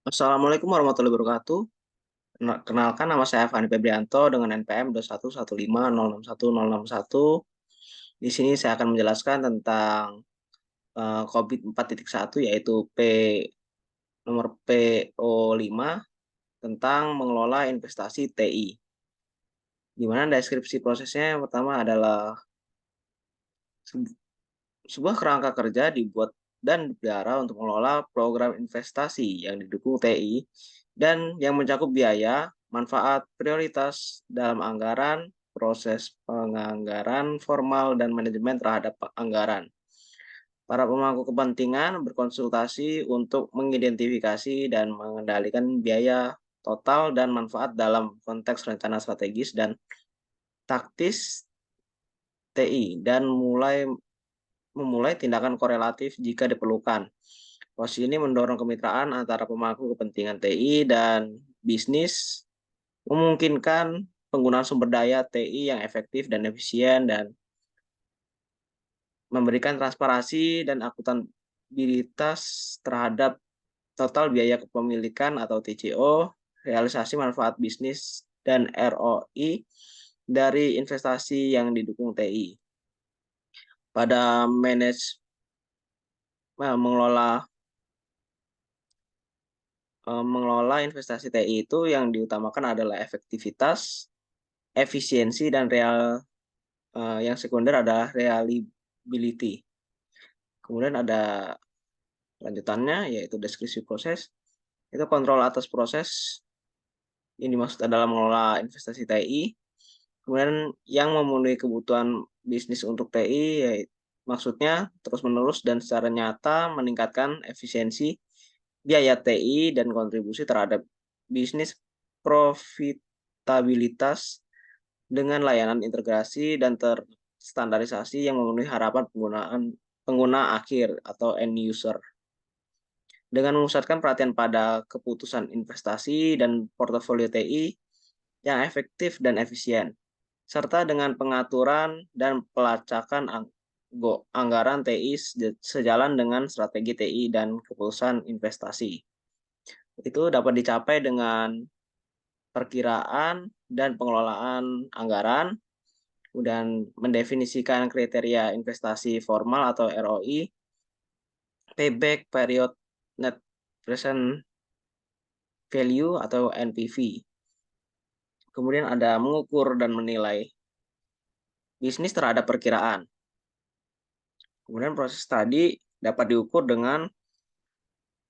Assalamualaikum warahmatullahi wabarakatuh. Kenalkan nama saya Fani Febrianto dengan NPM 2115061061. Di sini saya akan menjelaskan tentang COVID 4.1 yaitu nomor PO5 tentang mengelola investasi TI. Di mana deskripsi prosesnya yang pertama adalah sebuah kerangka kerja dibuat dan dipelihara untuk mengelola program investasi yang didukung TI dan yang mencakup biaya, manfaat, prioritas dalam anggaran, proses penganggaran formal, dan manajemen terhadap anggaran. Para pemangku kepentingan berkonsultasi untuk mengidentifikasi dan mengendalikan biaya total dan manfaat dalam konteks rencana strategis dan taktis TI dan memulai tindakan korelatif jika diperlukan. Posisi ini mendorong kemitraan antara pemangku kepentingan TI dan bisnis, memungkinkan penggunaan sumber daya TI yang efektif dan efisien, dan memberikan transparansi dan akuntabilitas terhadap total biaya kepemilikan atau TCO, realisasi manfaat bisnis, dan ROI dari investasi yang didukung TI. Pada mengelola investasi TI itu yang diutamakan adalah efektivitas, efisiensi, dan yang sekunder adalah reliability. Kemudian ada lanjutannya yaitu deskripsi proses. Itu kontrol atas proses ini dimaksud adalah mengelola investasi TI. Kemudian yang memenuhi kebutuhan bisnis untuk TI yaitu maksudnya terus-menerus dan secara nyata meningkatkan efisiensi biaya TI dan kontribusi terhadap bisnis profitabilitas dengan layanan integrasi dan terstandarisasi yang memenuhi harapan pengguna akhir atau end user. Dengan memusatkan perhatian pada keputusan investasi dan portofolio TI yang efektif dan efisien, serta dengan pengaturan dan pelacakan anggaran TI sejalan dengan strategi TI dan keputusan investasi. Itu dapat dicapai dengan perkiraan dan pengelolaan anggaran, kemudian mendefinisikan kriteria investasi formal atau ROI, payback period, net present value atau NPV. Kemudian ada mengukur dan menilai bisnis terhadap perkiraan. Kemudian proses tadi dapat diukur dengan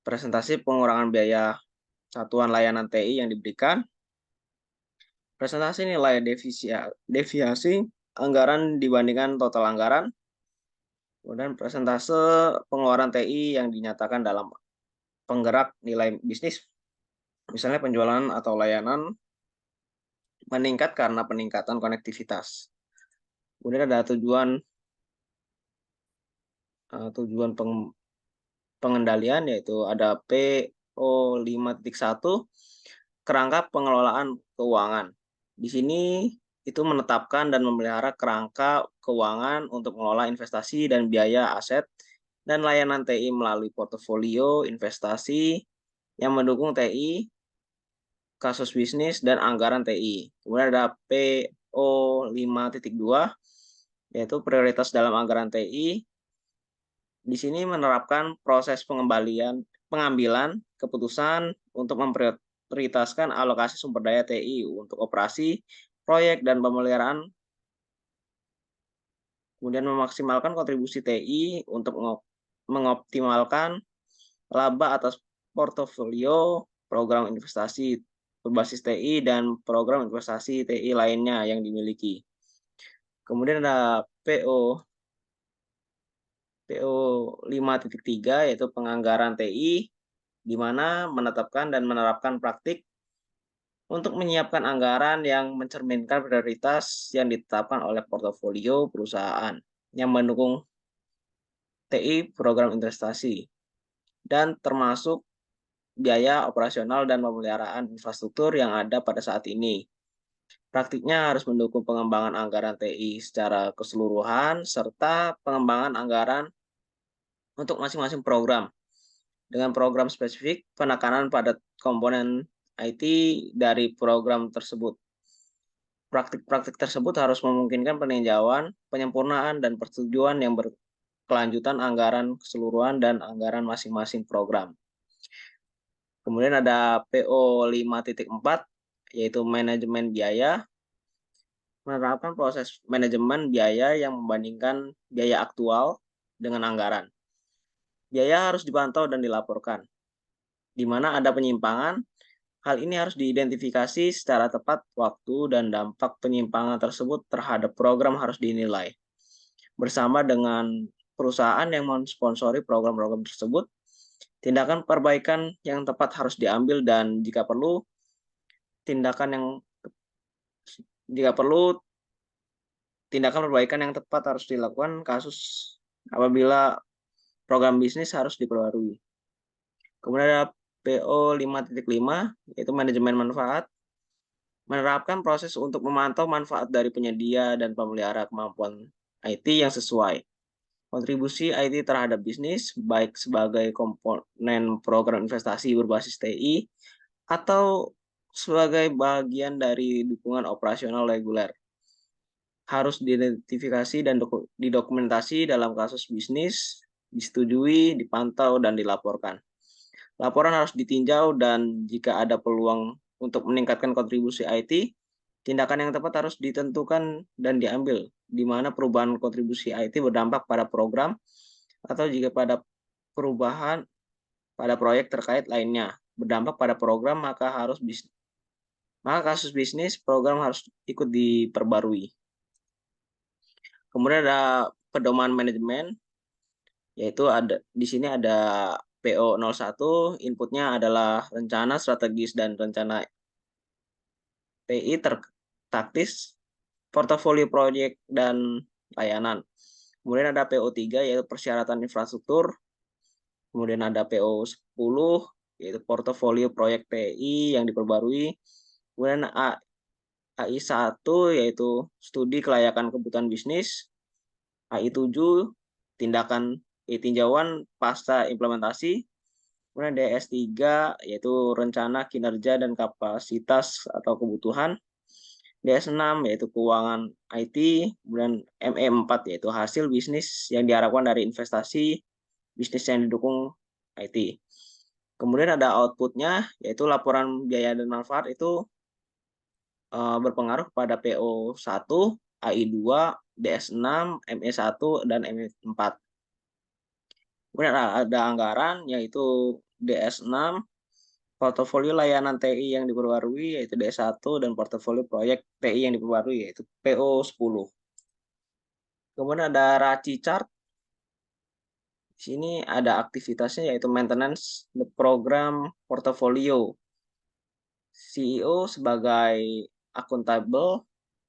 presentasi pengurangan biaya satuan layanan TI yang diberikan, presentasi nilai deviasi anggaran dibandingkan total anggaran, kemudian presentase pengeluaran TI yang dinyatakan dalam penggerak nilai bisnis, misalnya penjualan atau layanan meningkat karena peningkatan konektivitas. Kemudian ada tujuan pengendalian yaitu ada PO5.1 kerangka pengelolaan keuangan. Di sini itu menetapkan dan memelihara kerangka keuangan untuk mengelola investasi dan biaya aset dan layanan TI melalui portofolio investasi yang mendukung TI, kasus bisnis, dan anggaran TI. Kemudian ada PO5.2 yaitu prioritas dalam anggaran TI. Di sini menerapkan proses pengambilan keputusan untuk memprioritaskan alokasi sumber daya TI untuk operasi, proyek, dan pemeliharaan, kemudian memaksimalkan kontribusi TI untuk mengoptimalkan laba atas portofolio program investasi berbasis TI dan program investasi TI lainnya yang dimiliki. Kemudian ada PO5.3 yaitu penganggaran TI, di mana menetapkan dan menerapkan praktik untuk menyiapkan anggaran yang mencerminkan prioritas yang ditetapkan oleh portofolio perusahaan yang mendukung TI program investasi dan termasuk biaya operasional dan pemeliharaan infrastruktur yang ada pada saat ini. Praktiknya harus mendukung pengembangan anggaran TI secara keseluruhan serta pengembangan anggaran untuk masing-masing program dengan program spesifik, penekanan pada komponen IT dari program tersebut. Praktik-praktik tersebut harus memungkinkan peninjauan, penyempurnaan, dan persetujuan yang berkelanjutan anggaran keseluruhan dan anggaran masing-masing program. Kemudian ada PO 5.4, yaitu manajemen biaya. Menerapkan proses manajemen biaya yang membandingkan biaya aktual dengan anggaran. Biaya harus dipantau dan dilaporkan. Di mana ada penyimpangan, hal ini harus diidentifikasi secara tepat waktu dan dampak penyimpangan tersebut terhadap program harus dinilai. Bersama dengan perusahaan yang mensponsori program-program tersebut, tindakan perbaikan yang tepat harus diambil dan jika perlu tindakan perbaikan yang tepat harus dilakukan kasus apabila program bisnis harus diperbarui. Kemudian ada PO 5.5, yaitu manajemen manfaat. Menerapkan proses untuk memantau manfaat dari penyedia dan pemelihara kemampuan IT yang sesuai. Kontribusi IT terhadap bisnis, baik sebagai komponen program investasi berbasis TI, atau sebagai bagian dari dukungan operasional reguler, harus diidentifikasi dan didokumentasi dalam kasus bisnis, disetujui, dipantau, dan dilaporkan. Laporan harus ditinjau dan jika ada peluang untuk meningkatkan kontribusi IT, tindakan yang tepat harus ditentukan dan diambil, di mana perubahan kontribusi IT berdampak pada program atau jika pada perubahan pada proyek terkait lainnya berdampak pada program, maka kasus bisnis program harus ikut diperbarui. Kemudian ada pedoman manajemen, yaitu di sini ada PO 01, inputnya adalah rencana strategis dan rencana TI taktis, portofolio proyek dan layanan. Kemudian ada PO 3, yaitu persyaratan infrastruktur. Kemudian ada PO 10, yaitu portofolio proyek TI yang diperbarui. Kemudian AI 1, yaitu studi kelayakan kebutuhan bisnis. AI 7, tinjauan pasca implementasi. Kemudian DS3, yaitu rencana kinerja dan kapasitas atau kebutuhan. DS6, yaitu keuangan IT. Kemudian ME4, yaitu hasil bisnis yang diharapkan dari investasi bisnis yang didukung IT. Kemudian ada outputnya, yaitu laporan biaya dan manfaat itu berpengaruh pada PO 1, AI 2, DS6, ME1, dan ME4. Kemudian ada anggaran, yaitu DS6, portofolio layanan TI yang diperbarui, yaitu DS1, dan portofolio proyek TI yang diperbarui, yaitu PO 10. Kemudian ada RACI chart. Di sini ada aktivitasnya, yaitu maintenance the program portfolio. CEO sebagai akuntabel,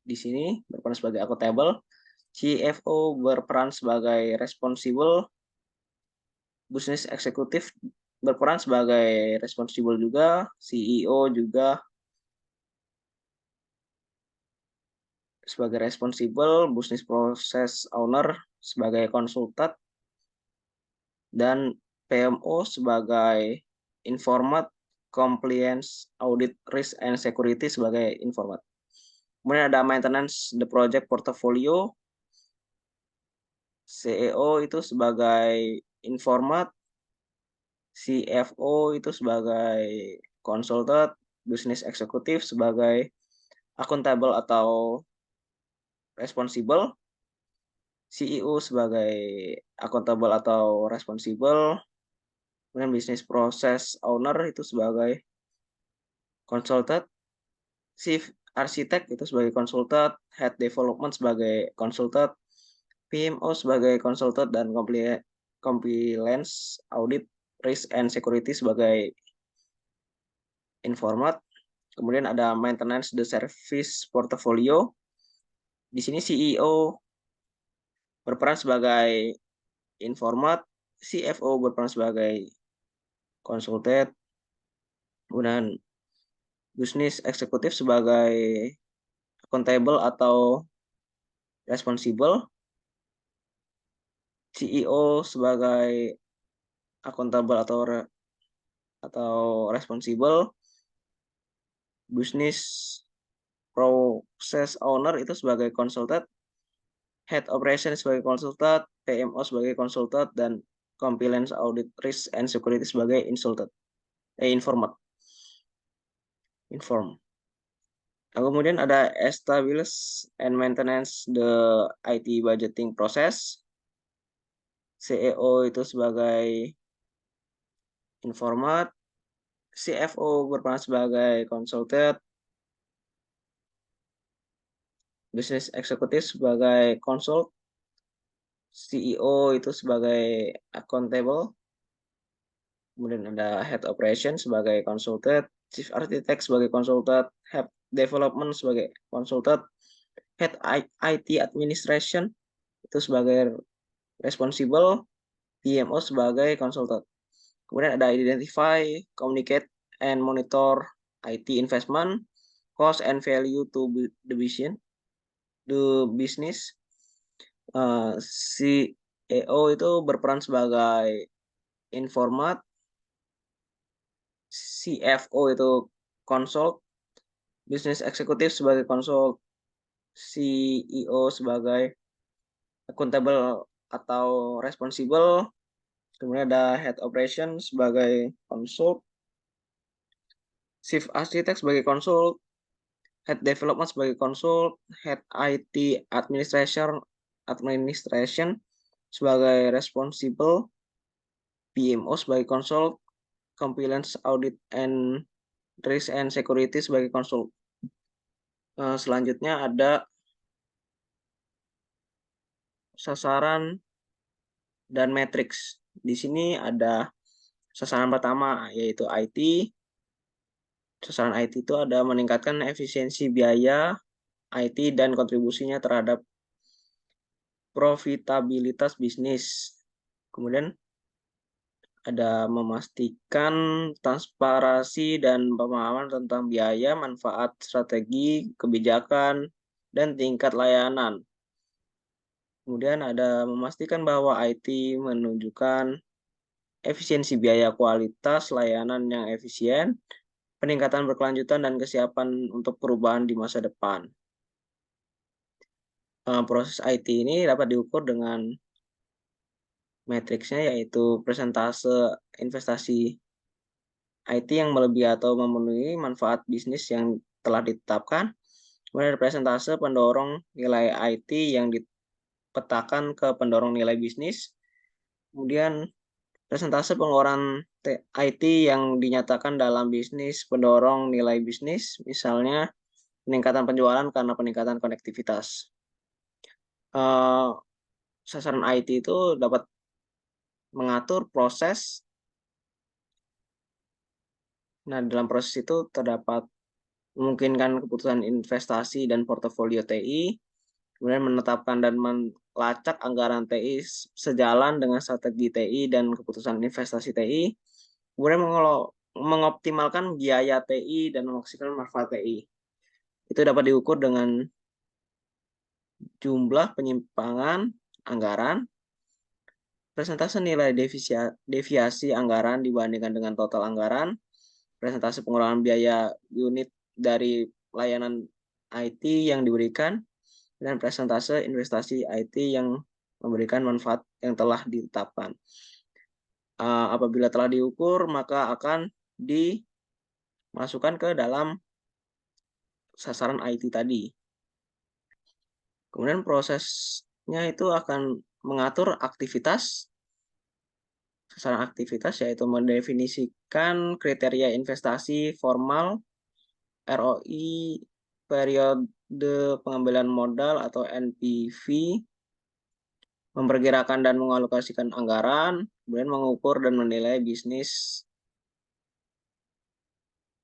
di sini berperan sebagai akuntabel. CFO berperan sebagai responsible. Business eksekutif berperan sebagai responsible juga. CEO juga sebagai responsible. Business process owner sebagai konsultan. Dan PMO sebagai informat, compliance, audit, risk, and security sebagai informat. Kemudian ada maintenance the project portfolio. CEO itu sebagai informat, CFO itu sebagai konsultan, business eksekutif sebagai akuntabel atau responsible, CEO sebagai akuntabel atau responsible, kemudian business process owner itu sebagai konsultan, chief arsitek itu sebagai konsultan, head development sebagai konsultan, PMO sebagai konsultan, dan compliance, audit, risk, and security sebagai informat. Kemudian ada maintenance the service portfolio. Di sini CEO berperan sebagai informat, CFO berperan sebagai konsultan, kemudian business eksekutif sebagai accountable atau responsible, CEO sebagai akuntabel atau atau responsible, business process owner itu sebagai consultant, head operation sebagai consultant, PMO sebagai consultant, dan compliance audit risk and security sebagai inform. Kemudian ada establish and maintenance the IT budgeting process. CEO itu sebagai informat, CFO berperan sebagai consultant, business executive sebagai consult, CEO itu sebagai accountable, kemudian ada head operation sebagai consultant, chief architect sebagai consultant, head development sebagai consultant, head IT administration itu sebagai responsible, PMO sebagai consultant. Kemudian ada identify, communicate, and monitor IT investment, cost and value to the business. CEO itu berperan sebagai informat, CFO itu consult, business executive sebagai consult, CEO sebagai accountable atau responsible, kemudian ada head operation sebagai consult, chief architect sebagai consult, head development sebagai consult, head IT administration sebagai responsible, PMO sebagai consult, compliance audit and risk and security sebagai consult. Selanjutnya ada sasaran dan matriks. Di sini ada sasaran pertama yaitu IT. Sasaran IT itu ada meningkatkan efisiensi biaya IT dan kontribusinya terhadap profitabilitas bisnis. Kemudian ada memastikan transparansi dan pemahaman tentang biaya, manfaat, strategi, kebijakan, dan tingkat layanan. Kemudian ada memastikan bahwa IT menunjukkan efisiensi biaya, kualitas layanan yang efisien, peningkatan berkelanjutan, dan kesiapan untuk perubahan di masa depan. Proses IT ini dapat diukur dengan matriksnya yaitu persentase investasi IT yang melebihi atau memenuhi manfaat bisnis yang telah ditetapkan. Kemudian persentase pendorong nilai IT yang dipetakan ke pendorong nilai bisnis. Kemudian persentase pengeluaran IT yang dinyatakan dalam bisnis pendorong nilai bisnis, misalnya peningkatan penjualan karena peningkatan konektivitas. Sasaran IT itu dapat mengatur proses. Nah, dalam proses itu terdapat memungkinkan keputusan investasi dan portofolio TI, kemudian menetapkan dan melacak anggaran TI sejalan dengan strategi TI dan keputusan investasi TI, kemudian mengoptimalkan biaya TI dan memaksimalkan manfaat TI. Itu dapat diukur dengan jumlah penyimpangan anggaran, persentase nilai deviasi anggaran dibandingkan dengan total anggaran, presentasi pengurangan biaya unit dari layanan IT yang diberikan, dan presentase investasi IT yang memberikan manfaat yang telah ditetapkan. Apabila telah diukur, maka akan dimasukkan ke dalam sasaran IT tadi. Kemudian prosesnya itu akan mengatur aktivitas. Sasaran aktivitas yaitu mendefinisikan kriteria investasi formal, ROI, periode pengambilan modal atau NPV, memperkirakan dan mengalokasikan anggaran, kemudian mengukur dan menilai bisnis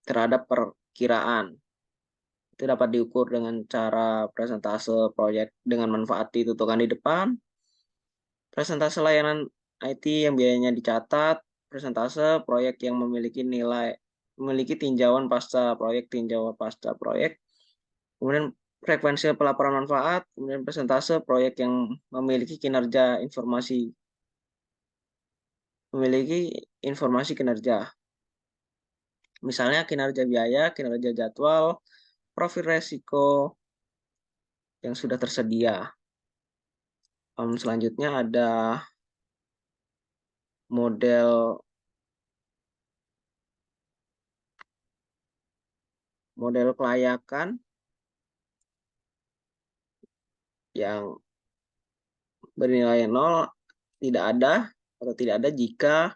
terhadap perkiraan. Itu dapat diukur dengan cara presentase proyek dengan manfaat ditentukan di depan, presentase layanan IT yang biayanya dicatat, presentase proyek yang memiliki tinjauan pasca proyek, kemudian frekuensi pelaporan manfaat, kemudian presentase proyek yang memiliki informasi kinerja. Misalnya kinerja biaya, kinerja jadwal, profil resiko yang sudah tersedia. Selanjutnya ada model kelayakan yang bernilai 0, tidak ada atau tidak ada jika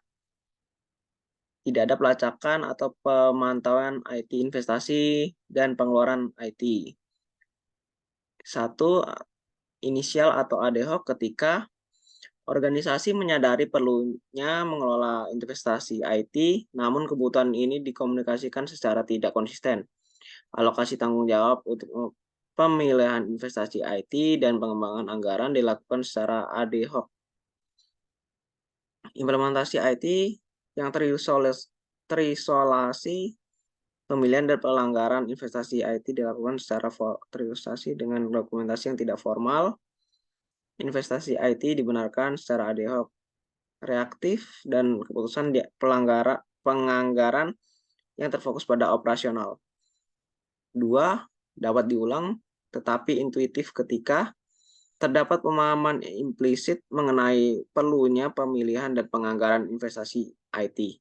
tidak ada pelacakan atau pemantauan IT investasi dan pengeluaran IT. 1. Inisial atau ad hoc ketika organisasi menyadari perlunya mengelola investasi IT, namun kebutuhan ini dikomunikasikan secara tidak konsisten. Alokasi tanggung jawab untuk pemilihan investasi IT dan pengembangan anggaran dilakukan secara ad hoc. Implementasi IT yang terisolasi, pemilihan dan pelanggaran investasi IT dilakukan secara terisolasi dengan dokumentasi yang tidak formal. Investasi IT dibenarkan secara ad hoc, reaktif, dan keputusan penganggaran yang terfokus pada operasional. 2. Dapat diulang, tetapi intuitif ketika terdapat pemahaman implisit mengenai perlunya pemilihan dan penganggaran investasi IT.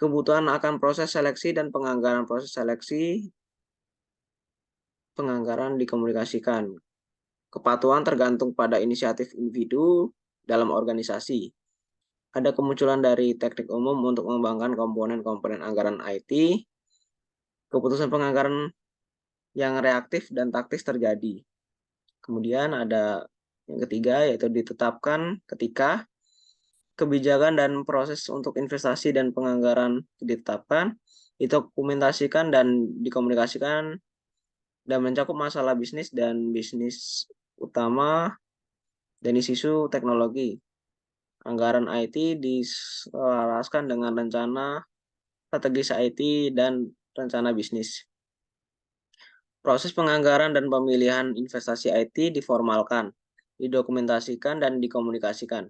Kebutuhan akan proses seleksi dan penganggaran proses seleksi penganggaran dikomunikasikan. Kepatuhan tergantung pada inisiatif individu dalam organisasi. Ada kemunculan dari teknik umum untuk mengembangkan komponen-komponen anggaran IT. Keputusan penganggaran yang reaktif dan taktis terjadi. Kemudian ada yang ketiga, yaitu ditetapkan ketika kebijakan dan proses untuk investasi dan penganggaran ditetapkan, didokumentasikan dan dikomunikasikan, dan mencakup masalah bisnis dan bisnis utama dan isu teknologi. Anggaran IT diselaraskan dengan rencana strategis IT dan rencana bisnis. Proses penganggaran dan pemilihan investasi IT diformalkan, didokumentasikan, dan dikomunikasikan.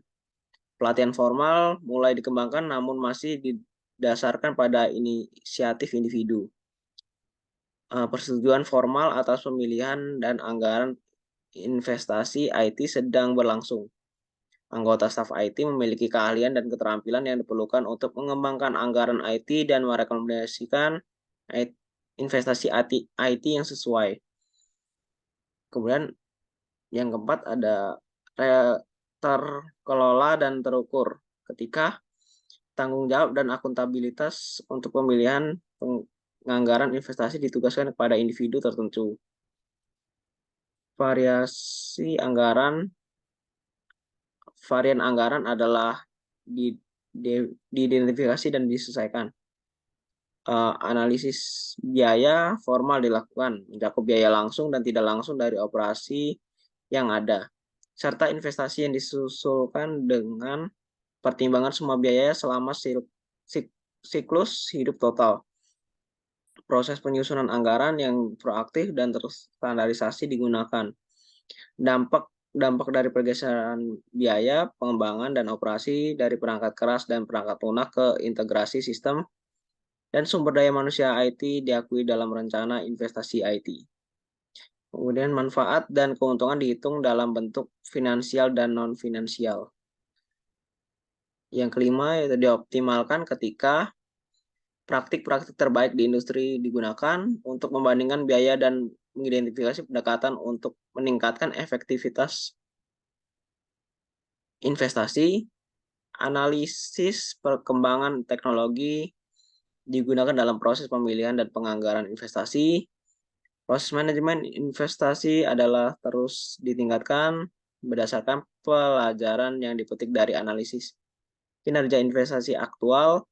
Pelatihan formal mulai dikembangkan namun masih didasarkan pada inisiatif individu. Persetujuan formal atas pemilihan dan anggaran investasi IT sedang berlangsung. Anggota staf IT memiliki keahlian dan keterampilan yang diperlukan untuk mengembangkan anggaran IT dan merekomendasikan investasi IT yang sesuai. Kemudian yang keempat ada terkelola dan terukur. Ketika tanggung jawab dan akuntabilitas untuk pemilihan penganggaran investasi ditugaskan kepada individu tertentu. Varian anggaran adalah diidentifikasi dan diselesaikan. Analisis biaya formal dilakukan, mencakup biaya langsung dan tidak langsung dari operasi yang ada, serta investasi yang disusulkan dengan pertimbangan semua biaya selama siklus hidup total. Proses penyusunan anggaran yang proaktif dan terstandarisasi digunakan. Dampak dari pergeseran biaya, pengembangan, dan operasi dari perangkat keras dan perangkat lunak ke integrasi sistem dan sumber daya manusia IT diakui dalam rencana investasi IT. Kemudian manfaat dan keuntungan dihitung dalam bentuk finansial dan non-finansial. Yang kelima, yaitu dioptimalkan ketika praktik-praktik terbaik di industri digunakan untuk membandingkan biaya dan mengidentifikasi pendekatan untuk meningkatkan efektivitas investasi. Analisis perkembangan teknologi digunakan dalam proses pemilihan dan penganggaran investasi. Proses manajemen investasi adalah terus ditingkatkan berdasarkan pelajaran yang dipetik dari analisis kinerja investasi aktual.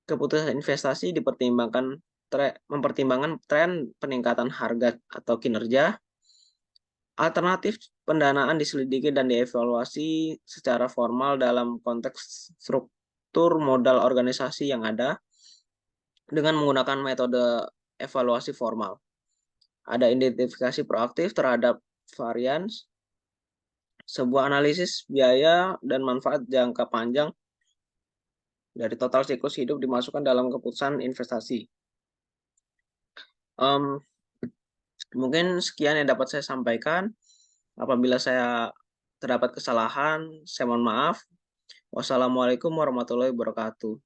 Keputusan investasi mempertimbangkan tren peningkatan harga atau kinerja. Alternatif pendanaan diselidiki dan dievaluasi secara formal dalam konteks struktur modal organisasi yang ada dengan menggunakan metode evaluasi formal. Ada identifikasi proaktif terhadap varian, sebuah analisis biaya dan manfaat jangka panjang dari total siklus hidup dimasukkan dalam keputusan investasi. Mmm, Mungkin sekian yang dapat saya sampaikan. Apabila saya terdapat kesalahan, saya mohon maaf. Wassalamualaikum warahmatullahi wabarakatuh.